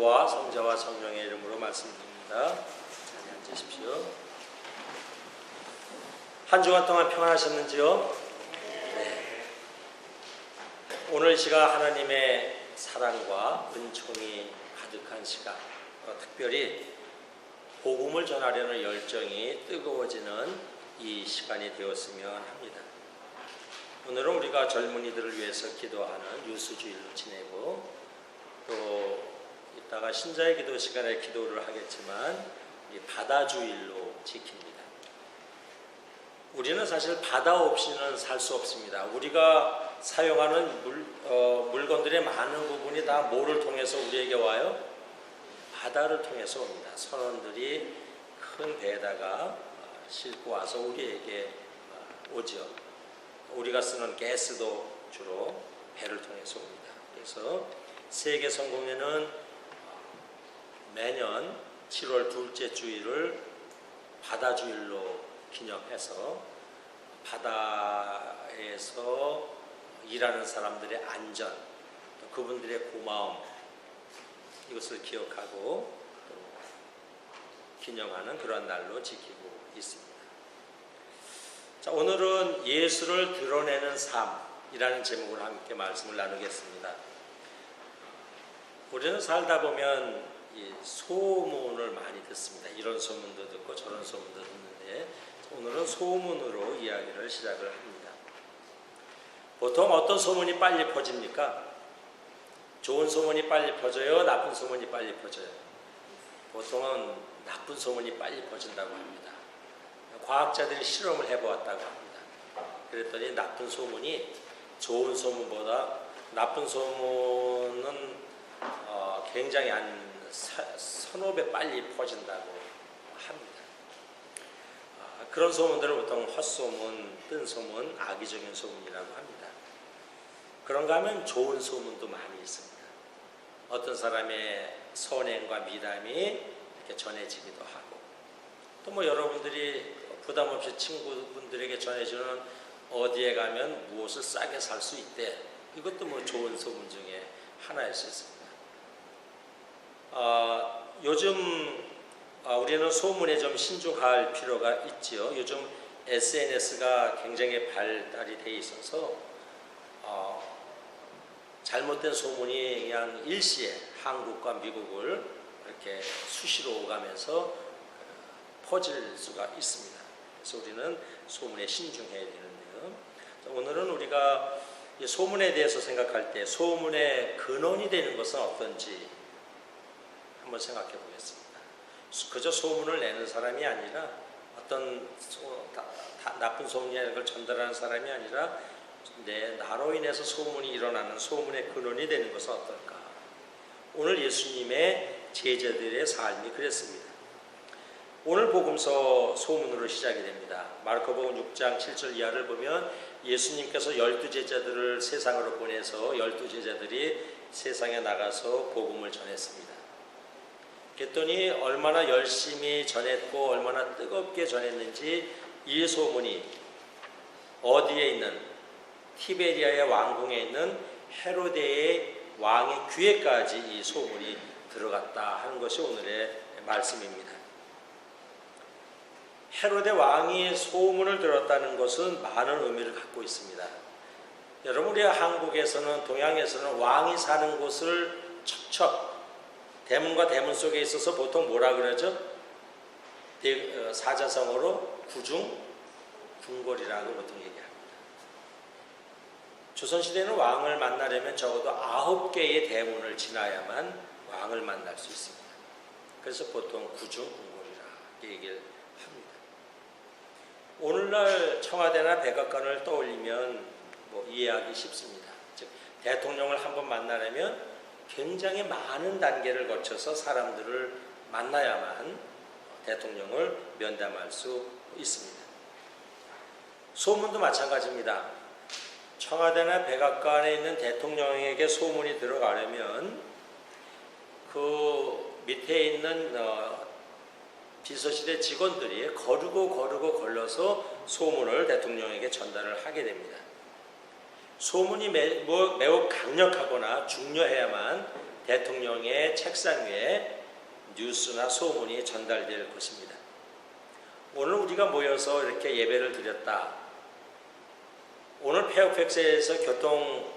성부와 성자와 성령의 이름으로 말씀드립니다. 자리 앉으십시오. 한 주간 동안 평안하셨는지요? 네. 오늘 시간 하나님의 사랑과 은총이 가득한 시간, 특별히 복음을 전하려는 열정이 뜨거워지는 이 시간이 되었으면 합니다. 오늘은 우리가 젊은이들을 위해서 기도하는 유수주일로 지내고, 또 이따가 신자의 기도 시간에 기도를 하겠지만 바다주일로 지킵니다. 우리는 사실 바다 없이는 살 수 없습니다. 우리가 사용하는 물건들의 많은 부분이 다 뭐를 통해서 우리에게 와요? 바다를 통해서 옵니다. 선원들이 큰 배에다가 싣고 와서 우리에게 오죠. 우리가 쓰는 가스도 주로 배를 통해서 옵니다. 그래서 세계 성공회는 매년 7월 둘째 주일을 바다주일로 기념해서 바다에서 일하는 사람들의 안전, 또 그분들의 고마움, 이것을 기억하고 또 기념하는 그런 날로 지키고 있습니다. 자, 오늘은 예수를 드러내는 삶이라는 제목으로 함께 말씀을 나누겠습니다. 우리는 살다 보면 이 소문을 많이 듣습니다. 이런 소문도 듣고 저런 소문도 듣는데, 오늘은 소문으로 이야기를 시작을 합니다. 보통 어떤 소문이 빨리 퍼집니까? 좋은 소문이 빨리 퍼져요? 나쁜 소문이 빨리 퍼져요? 보통은 나쁜 소문이 빨리 퍼진다고 합니다. 과학자들이 실험을 해보았다고 합니다. 그랬더니 나쁜 소문이 좋은 소문보다, 나쁜 소문은 굉장히 한 서너 배 빨리 퍼진다고 합니다. 그런 소문들을 보통 헛소문, 뜬소문, 악의적인 소문이라고 합니다. 그런가 하면 좋은 소문도 많이 있습니다. 어떤 사람의 선행과 미담이 이렇게 전해지기도 하고, 또 여러분들이 부담 없이 친구분들에게 전해주는 어디에 가면 무엇을 싸게 살 수 있대, 이것도 좋은 소문 중에 하나일 수 있습니다. 요즘 우리는 소문에 좀 신중할 필요가 있지요. 요즘 SNS가 굉장히 발달이 돼 있어서 잘못된 소문이 그냥 일시에 한국과 미국을 이렇게 수시로 오가면서 퍼질 수가 있습니다. 그래서 우리는 소문에 신중해야 되는데요. 오늘은 우리가 소문에 대해서 생각할 때 소문의 근원이 되는 것은 어떤지 한번 생각해 보겠습니다. 그저 소문을 내는 사람이 아니라, 어떤 나쁜 소문이라는 걸 전달하는 사람이 아니라, 나로 인해서 소문이 일어나는 소문의 근원이 되는 것은 어떨까? 오늘 예수님의 제자들의 삶이 그랬습니다. 오늘 복음서 소문으로 시작이 됩니다. 마르코복음 6장 7절 이하를 보면 예수님께서 12제자들을 세상으로 보내서 12제자들이 세상에 나가서 복음을 전했습니다. 그랬더니 얼마나 열심히 전했고 얼마나 뜨겁게 전했는지 이 소문이 어디에 있는, 티베리아의 왕궁에 있는 헤로데의 왕의 귀에까지 이 소문이 들어갔다 하는 것이 오늘의 말씀입니다. 헤로데 왕이 소문을 들었다는 것은 많은 의미를 갖고 있습니다. 여러분, 우리 한국에서는, 동양에서는 왕이 사는 곳을 척척 대문과 대문 속에 있어서 보통 뭐라 그러죠? 사자성어로 궁궐이라고 보통 얘기합니다. 조선시대는 왕을 만나려면 적어도 9개의 대문을 지나야만 왕을 만날 수 있습니다. 그래서 보통 궁궐이라 얘기를 합니다. 오늘날 청와대나 백악관을 떠올리면 이해하기 쉽습니다. 즉, 대통령을 한번 만나려면 굉장히 많은 단계를 거쳐서 사람들을 만나야만 대통령을 면담할 수 있습니다. 소문도 마찬가지입니다. 청와대나 백악관에 있는 대통령에게 소문이 들어가려면 그 밑에 있는 비서실의 직원들이 거르고 걸러서 소문을 대통령에게 전달을 하게 됩니다. 소문이 매우 강력하거나 중요해야만 대통령의 책상 위에 뉴스나 소문이 전달될 것입니다. 오늘 우리가 모여서 이렇게 예배를 드렸다. 오늘 페어팩스에서 교통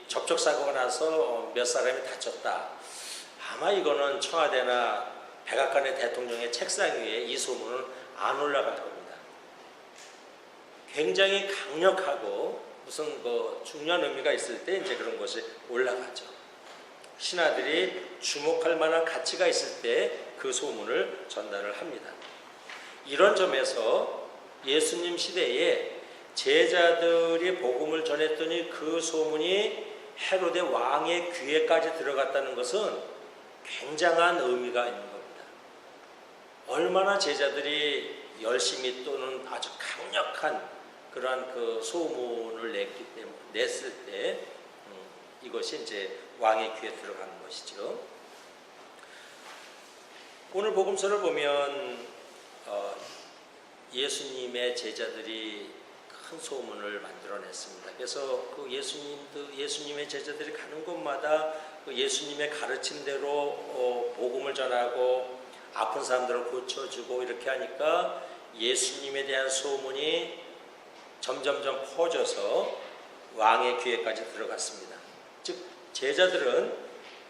접촉사고가 나서 몇 사람이 다쳤다. 아마 이거는 청와대나 백악관의 대통령의 책상 위에 이 소문은 안 올라갈 겁니다. 굉장히 강력하고 무슨 중요한 의미가 있을 때 이제 그런 것이 올라가죠. 신하들이 주목할 만한 가치가 있을 때 그 소문을 전달을 합니다. 이런 점에서 예수님 시대에 제자들이 복음을 전했더니 그 소문이 헤로데 왕의 귀에까지 들어갔다는 것은 굉장한 의미가 있는 겁니다. 얼마나 제자들이 열심히 또는 아주 강력한 그러한 그 소문을 냈을 때 이것이 이제 왕의 귀에 들어가는 것이죠. 오늘 복음서를 보면 예수님의 제자들이 큰 소문을 만들어냈습니다. 그래서 그 예수님의 제자들이 가는 곳마다 그 예수님의 가르침대로 복음을 전하고 아픈 사람들을 고쳐주고 이렇게 하니까 예수님에 대한 소문이 점점점 퍼져서 왕의 귀에까지 들어갔습니다. 즉 제자들은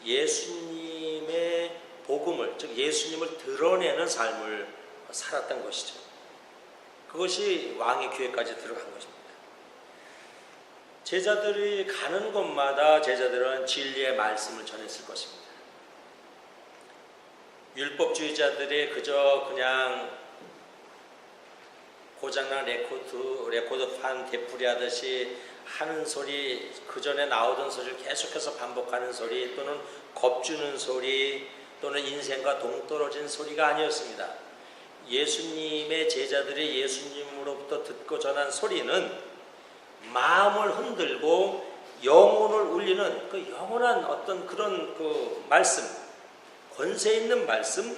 예수님의 복음을, 즉 예수님을 드러내는 삶을 살았던 것이죠. 그것이 왕의 귀에까지 들어간 것입니다. 제자들이 가는 곳마다 제자들은 진리의 말씀을 전했을 것입니다. 율법주의자들이 그냥 고장난 레코드판 되풀이하듯이 하는 소리, 그 전에 나오던 소리를 계속해서 반복하는 소리, 또는 겁주는 소리, 또는 인생과 동떨어진 소리가 아니었습니다. 예수님의 제자들이 예수님으로부터 듣고 전한 소리는 마음을 흔들고 영혼을 울리는 그 영원한 어떤 그런 그 말씀, 권세 있는 말씀,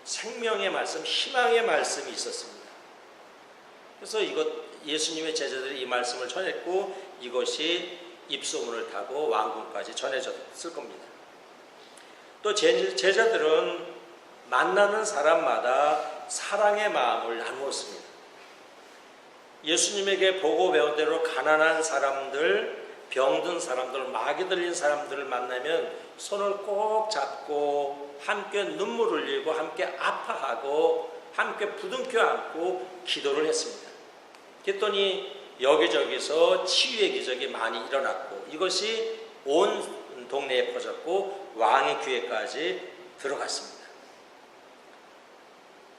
생명의 말씀, 희망의 말씀이 있었습니다. 그래서 예수님의 제자들이 이 말씀을 전했고 이것이 입소문을 타고 왕궁까지 전해졌을 겁니다. 또 제자들은 만나는 사람마다 사랑의 마음을 나누었습니다. 예수님에게 보고 배운 대로 가난한 사람들, 병든 사람들, 마귀 들린 사람들을 만나면 손을 꼭 잡고 함께 눈물 흘리고 함께 아파하고 함께 부둥켜 안고 기도를 했습니다. 그랬더니 여기저기서 치유의 기적이 많이 일어났고 이것이 온 동네에 퍼졌고 왕의 귀에까지 들어갔습니다.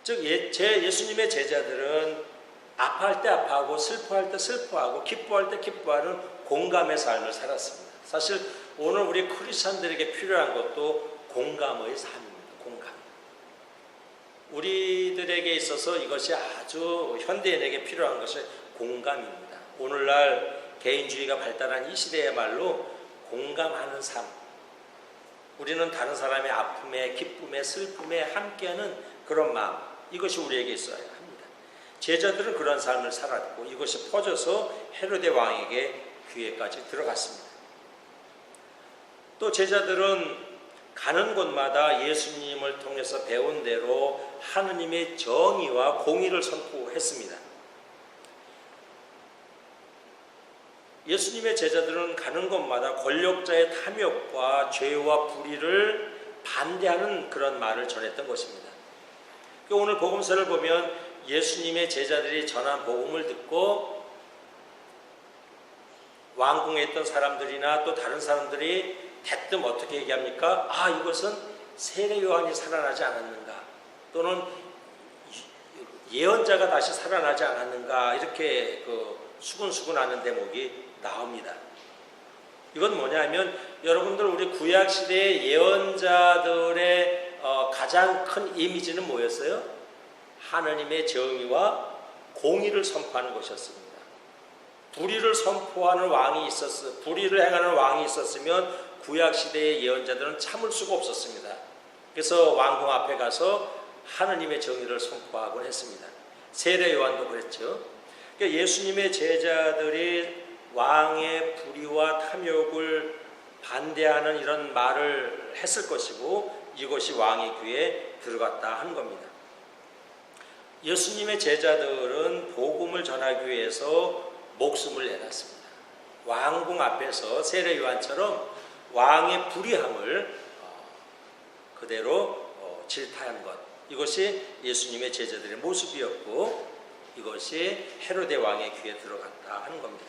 즉 예수님의 제자들은 아파할 때 아파하고 슬퍼할 때 슬퍼하고 기뻐할 때 기뻐하는 공감의 삶을 살았습니다. 사실 오늘 우리 크리스천들에게 필요한 것도 공감의 삶입니다. 공감. 우리들에게 있어서 이것이 아주 현대인에게 필요한 것이 공감입니다. 오늘날 개인주의가 발달한 이 시대의 말로 공감하는 삶. 우리는 다른 사람의 아픔에 기쁨에 슬픔에 함께하는 그런 마음, 이것이 우리에게 있어야 합니다. 제자들은 그런 삶을 살았고 이것이 퍼져서 헤로데 왕에게 귀에까지 들어갔습니다. 또 제자들은 가는 곳마다 예수님을 통해서 배운 대로 하느님의 정의와 공의를 선포했습니다. 예수님의 제자들은 가는 곳마다 권력자의 탐욕과 죄와 불의를 반대하는 그런 말을 전했던 것입니다. 오늘 복음서를 보면 예수님의 제자들이 전한 복음을 듣고 왕궁에 있던 사람들이나 또 다른 사람들이 대뜸 어떻게 얘기합니까? 이것은 세례 요한이 살아나지 않았는가? 또는 예언자가 다시 살아나지 않았는가? 이렇게 수군수군하는 대목이 나옵니다. 이건 뭐냐면 여러분들 우리 구약 시대의 예언자들의 가장 큰 이미지는 뭐였어요? 하나님의 정의와 공의를 선포하는 것이었습니다. 불의를 선포하는 왕이 불의를 행하는 왕이 있었으면 구약 시대의 예언자들은 참을 수가 없었습니다. 그래서 왕궁 앞에 가서 하나님의 정의를 선포하곤 했습니다. 세례 요한도 그랬죠. 그러니까 예수님의 제자들이 왕의 불의와 탐욕을 반대하는 이런 말을 했을 것이고 이것이 왕의 귀에 들어갔다 하는 겁니다. 예수님의 제자들은 복음을 전하기 위해서 목숨을 내놨습니다. 왕궁 앞에서 세례 요한처럼 왕의 불의함을 그대로 질타한 것, 이것이 예수님의 제자들의 모습이었고 이것이 헤로데 왕의 귀에 들어갔다 하는 겁니다.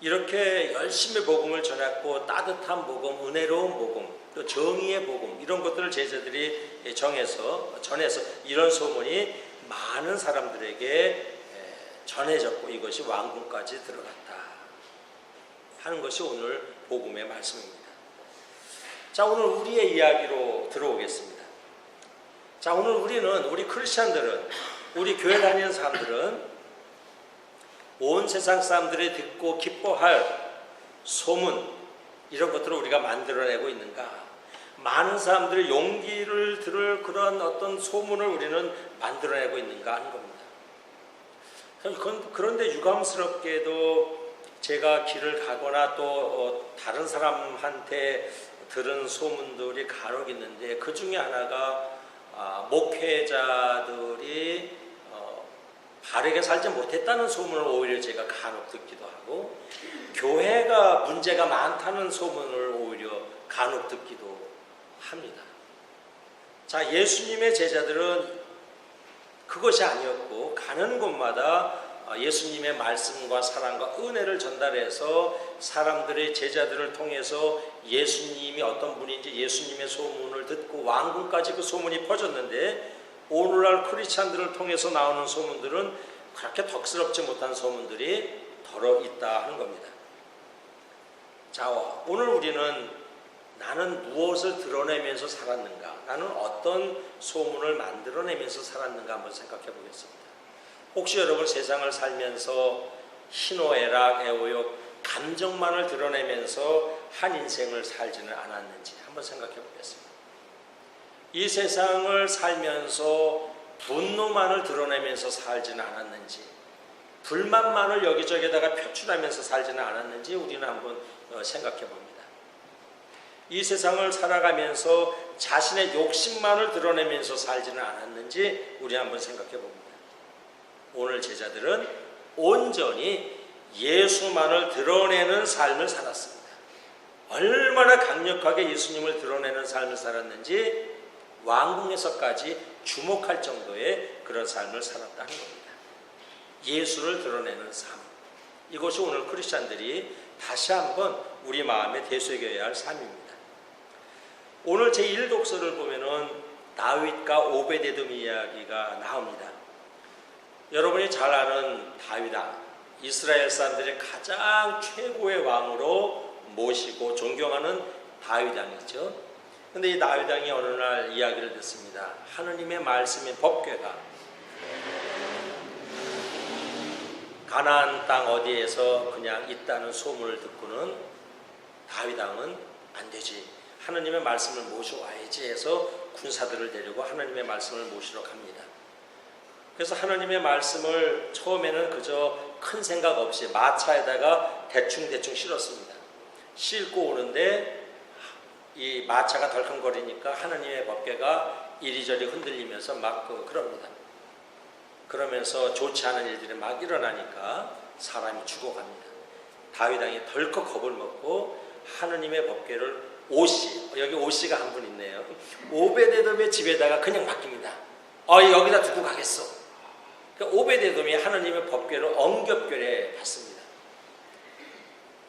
이렇게 열심히 복음을 전했고 따뜻한 복음, 은혜로운 복음, 또 정의의 복음, 이런 것들을 제자들이 전해서 이런 소문이 많은 사람들에게 전해졌고 이것이 왕궁까지 들어갔다 하는 것이 오늘 복음의 말씀입니다. 자, 오늘 우리의 이야기로 들어오겠습니다. 자, 오늘 우리 크리스찬들은, 우리 교회 다니는 사람들은 온 세상 사람들이 듣고 기뻐할 소문, 이런 것들을 우리가 만들어내고 있는가? 많은 사람들의 용기를 들을 그런 어떤 소문을 우리는 만들어내고 있는가 하는 겁니다. 그런데 유감스럽게도 제가 길을 가거나 또 다른 사람한테 들은 소문들이 간혹 있는데 그 중에 하나가 목회자들이 바르게 살지 못했다는 소문을 오히려 제가 간혹 듣기도 하고 교회가 문제가 많다는 소문을 오히려 간혹 듣기도 합니다. 자, 예수님의 제자들은 그것이 아니었고 가는 곳마다 예수님의 말씀과 사랑과 은혜를 전달해서 사람들의 제자들을 통해서 예수님이 어떤 분인지 예수님의 소문을 듣고 왕궁까지 그 소문이 퍼졌는데 오늘날 크리스찬들을 통해서 나오는 소문들은 그렇게 덕스럽지 못한 소문들이 덜어 있다 하는 겁니다. 자, 오늘 우리는 나는 무엇을 드러내면서 살았는가? 나는 어떤 소문을 만들어내면서 살았는가 한번 생각해 보겠습니다. 혹시 여러분 세상을 살면서 희노애락, 애호욕, 감정만을 드러내면서 한 인생을 살지는 않았는지 한번 생각해 보겠습니다. 이 세상을 살면서 분노만을 드러내면서 살지는 않았는지, 불만만을 여기저기다가 표출하면서 살지는 않았는지 우리는 한번 생각해 봅니다. 이 세상을 살아가면서 자신의 욕심만을 드러내면서 살지는 않았는지 우리 한번 생각해 봅니다. 오늘 제자들은 온전히 예수만을 드러내는 삶을 살았습니다. 얼마나 강력하게 예수님을 드러내는 삶을 살았는지 왕궁에서까지 주목할 정도의 그런 삶을 살았다는 겁니다. 예수를 드러내는 삶, 이것이 오늘 크리스찬들이 다시 한번 우리 마음에 되새겨야 할 삶입니다. 오늘 제1독서를 보면은 다윗과 오베데돔 이야기가 나옵니다. 여러분이 잘 아는 다윗왕, 이스라엘 사람들의 가장 최고의 왕으로 모시고 존경하는 다윗왕이죠. 그런데 이 다윗왕이 어느 날 이야기를 듣습니다. 하느님의 말씀인 법궤가 가나안 땅 어디에서 그냥 있다는 소문을 듣고는 다윗왕은 안 되지, 하느님의 말씀을 모셔와야지 해서 군사들을 데리고 하느님의 말씀을 모시러 갑니다. 그래서 하느님의 말씀을 처음에는 그저 큰 생각 없이 마차에다가 대충 실었습니다. 싣고 오는데 이 마차가 덜컹거리니까 하느님의 법궤가 이리저리 흔들리면서 막 그럽니다. 그러면서 좋지 않은 일들이 막 일어나니까 사람이 죽어갑니다. 다윗왕이 덜컥 겁을 먹고 하느님의 법궤를 오씨, 여기 오씨가 한 분 있네요. 오베데돔의 집에다가 그냥 맡깁니다. 여기다 두고 가겠어. 그러니까 오베데돔이 하느님의 법궤를 엄격결에 받습니다.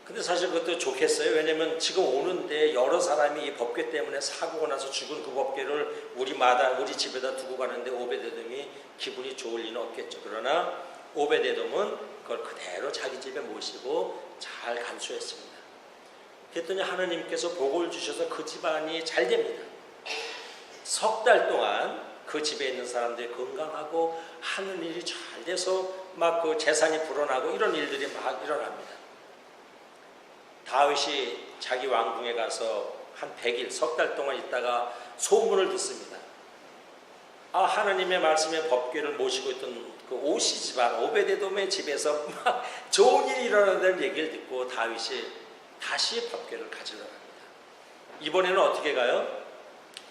근데 사실 그것도 좋겠어요. 왜냐면 지금 오는데 여러 사람이 이 법궤 때문에 사고가 나서 죽은 그 법궤를 우리 집에다 두고 가는데 오베데돔이 기분이 좋을 리는 없겠죠. 그러나 오베데돔은 그걸 그대로 자기 집에 모시고 잘 간수했습니다. 그랬더니 하느님께서 복을 주셔서 그 집안이 잘 됩니다. 석 달 동안 그 집에 있는 사람들이 건강하고 하는 일이 잘 돼서 막 그 재산이 불어나고 이런 일들이 막 일어납니다. 다윗이 자기 왕궁에 가서 한 100일, 석 달 동안 있다가 소문을 듣습니다. 하나님의 말씀의 법궤를 모시고 있던 그 오시 집안 오베데돔의 집에서 막 좋은 일이 일어난다는 얘기를 듣고 다윗이 다시 법궤를 가지러 갑니다. 이번에는 어떻게 가요?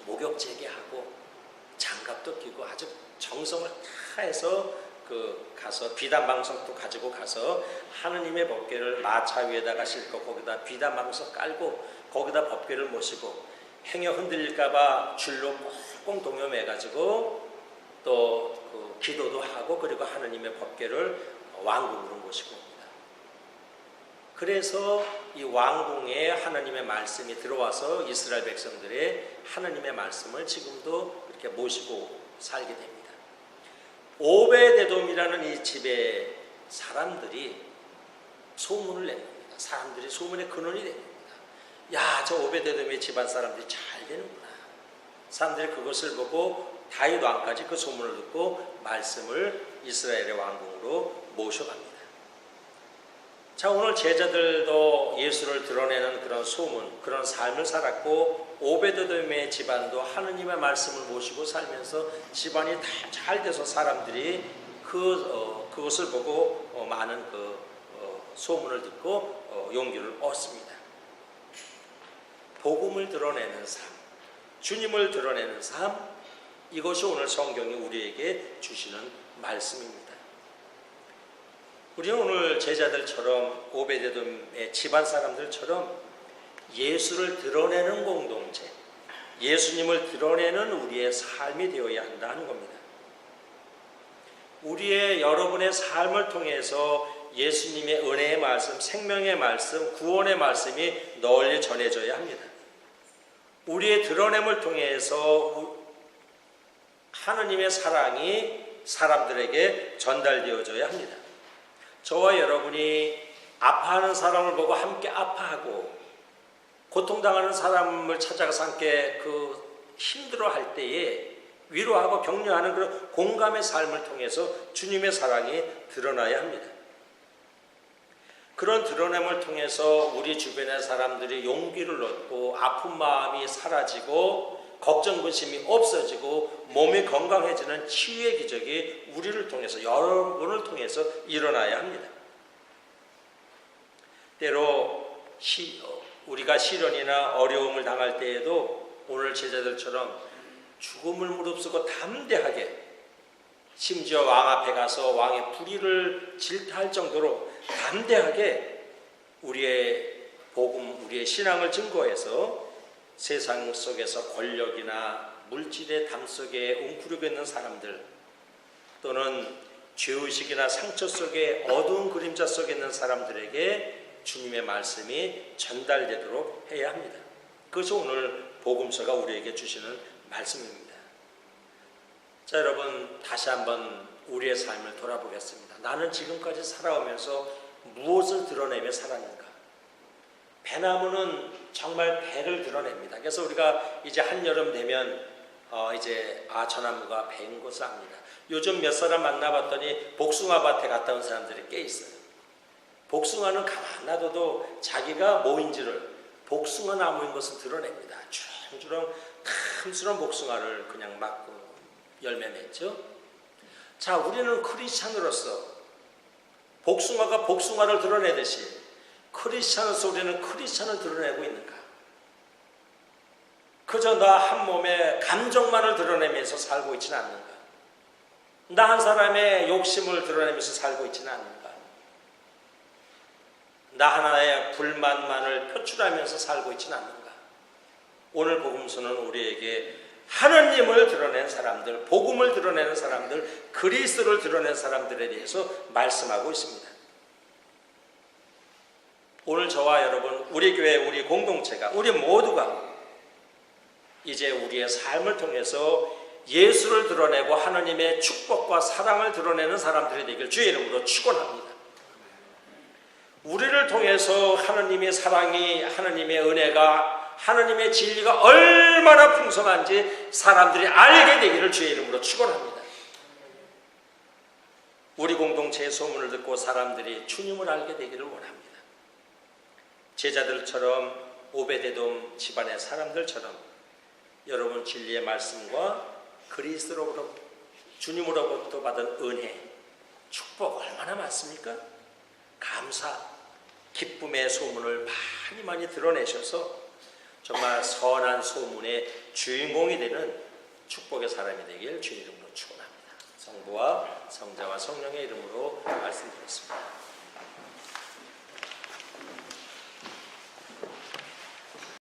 목욕 재개하고 장갑도 끼고 아주 정성을 다해서 가서 비단방석도 가지고 가서 하느님의 법궤를 마차 위에다가 싣고 거기다 비단방석 깔고 거기다 법궤를 모시고 행여 흔들릴까봐 줄로 꽁꽁 동여매가지고 또 기도도 하고 그리고 하느님의 법궤를 왕궁으로 모시고 옵니다. 그래서 이 왕궁에 하나님의 말씀이 들어와서 이스라엘 백성들의 하나님의 말씀을 지금도 이렇게 모시고 살게 됩니다. 오베데돔이라는 이 집의 사람들이 소문을 냅니다. 사람들이 소문의 근원이 됩니다. 야, 저 오베데돔의 집안 사람들이 잘 되는구나. 사람들이 그것을 보고 다윗 왕까지 그 소문을 듣고 말씀을 이스라엘의 왕궁으로 모셔갑니다. 자, 오늘 제자들도 예수를 드러내는 그런 소문, 그런 삶을 살았고 오베데돔의 집안도 하느님의 말씀을 모시고 살면서 집안이 다 잘 돼서 사람들이 그것을 보고 많은 소문을 듣고 용기를 얻습니다. 복음을 드러내는 삶, 주님을 드러내는 삶, 이것이 오늘 성경이 우리에게 주시는 말씀입니다. 우리는 오늘 제자들처럼 오베데돔의 집안 사람들처럼 예수를 드러내는 공동체, 예수님을 드러내는 우리의 삶이 되어야 한다는 겁니다. 우리의 여러분의 삶을 통해서 예수님의 은혜의 말씀, 생명의 말씀, 구원의 말씀이 널리 전해져야 합니다. 우리의 드러냄을 통해서 하느님의 사랑이 사람들에게 전달되어져야 합니다. 저와 여러분이 아파하는 사람을 보고 함께 아파하고 고통당하는 사람을 찾아가서 함께 힘들어할 때에 위로하고 격려하는 그런 공감의 삶을 통해서 주님의 사랑이 드러나야 합니다. 그런 드러냄을 통해서 우리 주변의 사람들이 용기를 얻고 아픈 마음이 사라지고 걱정 근심이 없어지고 몸이 건강해지는 치유의 기적이 우리를 통해서 여러분을 통해서 일어나야 합니다. 때로 우리가 시련이나 어려움을 당할 때에도 오늘 제자들처럼 죽음을 무릅쓰고 담대하게 심지어 왕 앞에 가서 왕의 불의를 질타할 정도로 담대하게 우리의 복음, 우리의 신앙을 증거해서 세상 속에서 권력이나 물질의 담 속에 웅크리고 있는 사람들 또는 죄의식이나 상처 속에 어두운 그림자 속에 있는 사람들에게 주님의 말씀이 전달되도록 해야 합니다. 그것이 오늘 복음서가 우리에게 주시는 말씀입니다. 자, 여러분 다시 한번 우리의 삶을 돌아보겠습니다. 나는 지금까지 살아오면서 무엇을 드러내며 살았는가? 배나무는 정말 배를 드러냅니다. 그래서 우리가 이제 한여름 되면 저 나무가 배인 것을 압니다. 요즘 몇 사람 만나봤더니 복숭아밭에 갔다 온 사람들이 꽤 있어요. 복숭아는 가만 놔둬도 자기가 뭐인지를 복숭아 나무인 것을 드러냅니다. 주렁주렁 탐스러운 복숭아를 그냥 막 열매 맺죠. 자, 우리는 크리스찬으로서 복숭아가 복숭아를 드러내듯이 크리스찬으로서 우리는 크리스찬을 드러내고 있는가? 그저 나 한 몸의 감정만을 드러내면서 살고 있지는 않는가? 나 한 사람의 욕심을 드러내면서 살고 있지는 않는가? 나 하나의 불만만을 표출하면서 살고 있지는 않는가? 오늘 복음서는 우리에게 하느님을 드러낸 사람들, 복음을 드러내는 사람들, 그리스도를 드러낸 사람들에 대해서 말씀하고 있습니다. 오늘 저와 여러분, 우리 교회, 우리 공동체가, 우리 모두가 이제 우리의 삶을 통해서 예수를 드러내고 하느님의 축복과 사랑을 드러내는 사람들이 되길 주의 이름으로 축원합니다. 우리를 통해서 하느님의 사랑이, 하느님의 은혜가, 하느님의 진리가 얼마나 풍성한지 사람들이 알게 되기를 주의 이름으로 축원합니다. 우리 공동체의 소문을 듣고 사람들이 주님을 알게 되기를 원합니다. 제자들처럼 오베데돔 집안의 사람들처럼 여러분 진리의 말씀과 그리스도로부터 주님으로부터 받은 은혜, 축복 얼마나 많습니까? 감사, 기쁨의 소문을 많이 드러내셔서 정말 선한 소문의 주인공이 되는 축복의 사람이 되길 주님 이름으로 축원합니다. 성부와 성자와 성령의 이름으로 말씀드렸습니다.